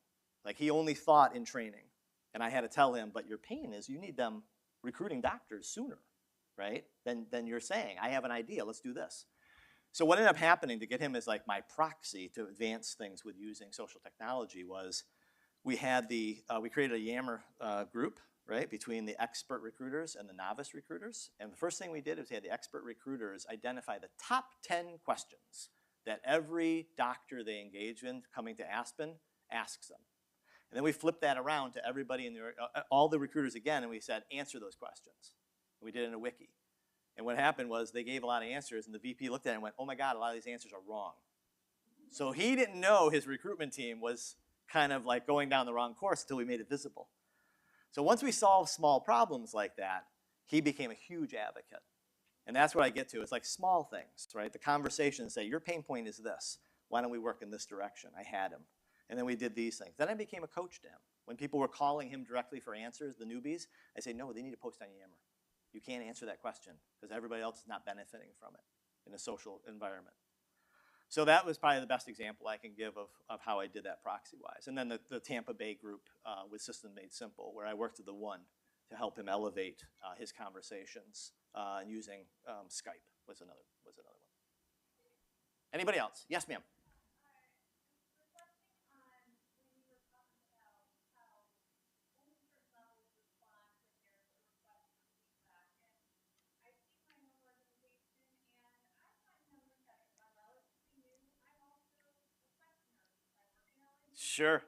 Like he only thought in training. And I had to tell him, but your pain is you need them recruiting doctors sooner, right? Than you're saying. I have an idea, let's do this. So what ended up happening to get him as like my proxy to advance things with using social technology was we had we created a Yammer group, right, between the expert recruiters and the novice recruiters. And the first thing we did was we had the expert recruiters identify the top 10 questions that every doctor they engage in coming to Aspen asks them. And then we flipped that around to everybody in all the recruiters again, and we said, answer those questions. And we did it in a wiki. And what happened was they gave a lot of answers, and the VP looked at it and went, oh my God, a lot of these answers are wrong. So he didn't know his recruitment team was kind of like going down the wrong course until we made it visible. So once we solved small problems like that, he became a huge advocate. And that's what I get to. It's like small things, right? The conversations say, your pain point is this. Why don't we work in this direction? I had him. And then we did these things. Then I became a coach to him. When people were calling him directly for answers, the newbies, I say, no, they need to post on Yammer. You can't answer that question because everybody else is not benefiting from it in a social environment. So that was probably the best example I can give of how I did that proxy-wise. And then the Tampa Bay group with System Made Simple, where I worked with the one to help him elevate his conversations and using Skype was another one. Anybody else? Yes, ma'am. Sure.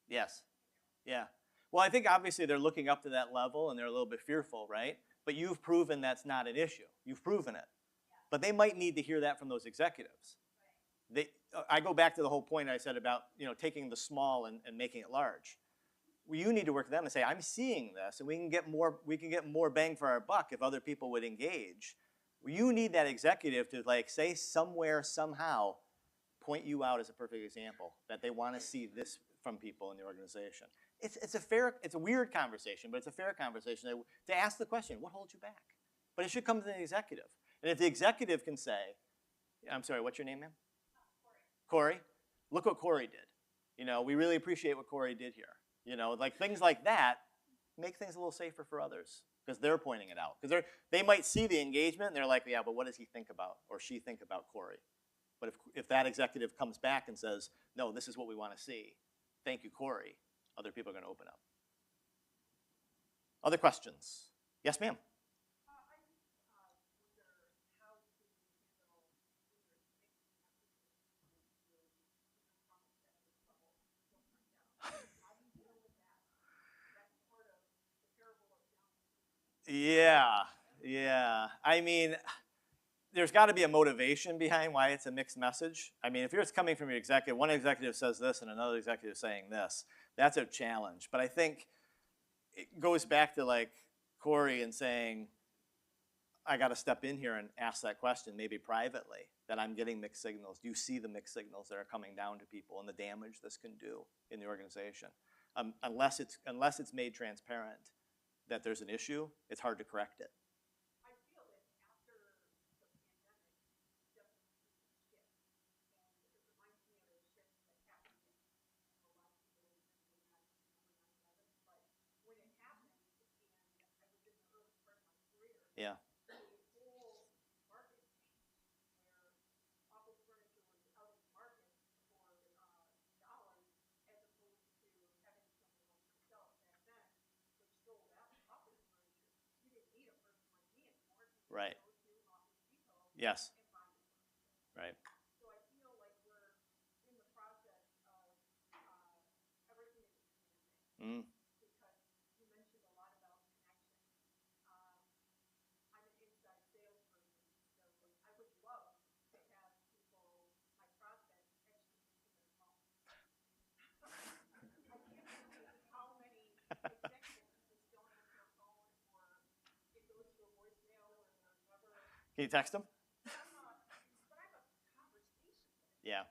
Yes. Yeah. Well, I think obviously they're looking up to that level and they're a little bit fearful, right? But you've proven that's not an issue. You've proven it. But they might need to hear that from those executives. I go back to the whole point I said about taking the small and making it large. You need to work with them and say, I'm seeing this, and we can get more bang for our buck if other people would engage. You need that executive to like say somewhere, somehow, point you out as a perfect example that they want to see this from people in the organization. It's a weird conversation, but it's a fair conversation to ask the question, what holds you back? But it should come from the executive. And if the executive can say, I'm sorry, what's your name, ma'am? Corey. Look what Corey did. You know, we really appreciate what Corey did here. You know, like things like that make things a little safer for others because they're pointing it out. Because they might see the engagement and they're like, yeah, but what does he think about or she think about Corey? But if that executive comes back and says, no, this is what we want to see, thank you, Corey, other people are going to open up. Other questions? Yes, ma'am. Yeah. I mean, there's got to be a motivation behind why it's a mixed message. I mean, if it's coming from your executive, one executive says this and another executive saying this, that's a challenge. But I think it goes back to like Corey and saying, I got to step in here and ask that question, maybe privately, that I'm getting mixed signals. Do you see the mixed signals that are coming down to people and the damage this can do in the organization? Unless it's made transparent that there's an issue, it's hard to correct it. I feel that after the pandemic, definitely shift. And it reminds me of a shift that happened in a lot of people remember that remember 9/11. But when it happened, and I was in the early part of my career, Yeah. the whole market changed, where office furniture was out in the market for dollars, as opposed to having someone like myself back then, which sold out office furniture. You didn't need a person like me anymore. You could Right. go to Office Depot Yes. and buy your furniture. Right. So I feel like we're in the process of everything is expanding. Because you mentioned a lot about connection. I'm an inside salesperson, so I would love to have people, my prospects, etched into their phone. I can't tell you how many executives just don't answer their phone, or it goes to a voicemail where they're never. Can you text them? But I have a conversation with it. Yeah.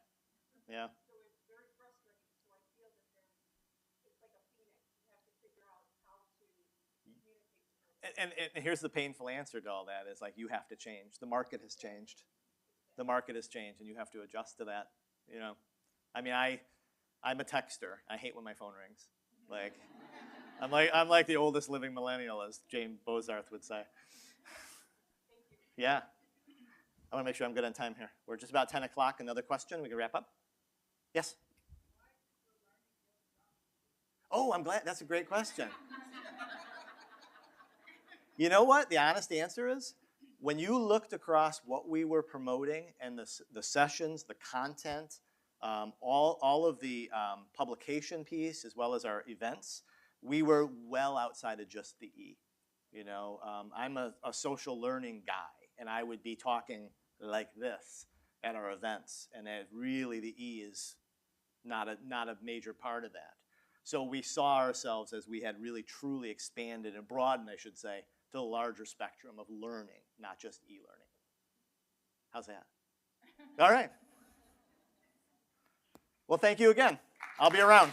Yeah. So it's very frustrating. So I feel that it's like a phoenix. You have to figure out how to communicate to those. And here's the painful answer to all that is like you have to change. The market has changed. The market has changed, and you have to adjust to that. You know, I mean, I'm a texter. I hate when my phone rings. Like, I'm like the oldest living millennial, as Jane Bozarth would say. Yeah. I want to make sure I'm good on time here. We're just about 10 o'clock. Another question? We can wrap up? Yes? Oh, I'm glad. That's a great question. You know what? The honest answer is, when you looked across what we were promoting and the sessions, the content, all of the publication piece, as well as our events, we were well outside of just the E. You know, I'm a social learning guy, and I would be talking like this at our events, and really the E is not a major part of that. So we saw ourselves as we had really truly expanded and broadened, I should say, to the larger spectrum of learning, not just e-learning. How's that? All right. Well, thank you again. I'll be around.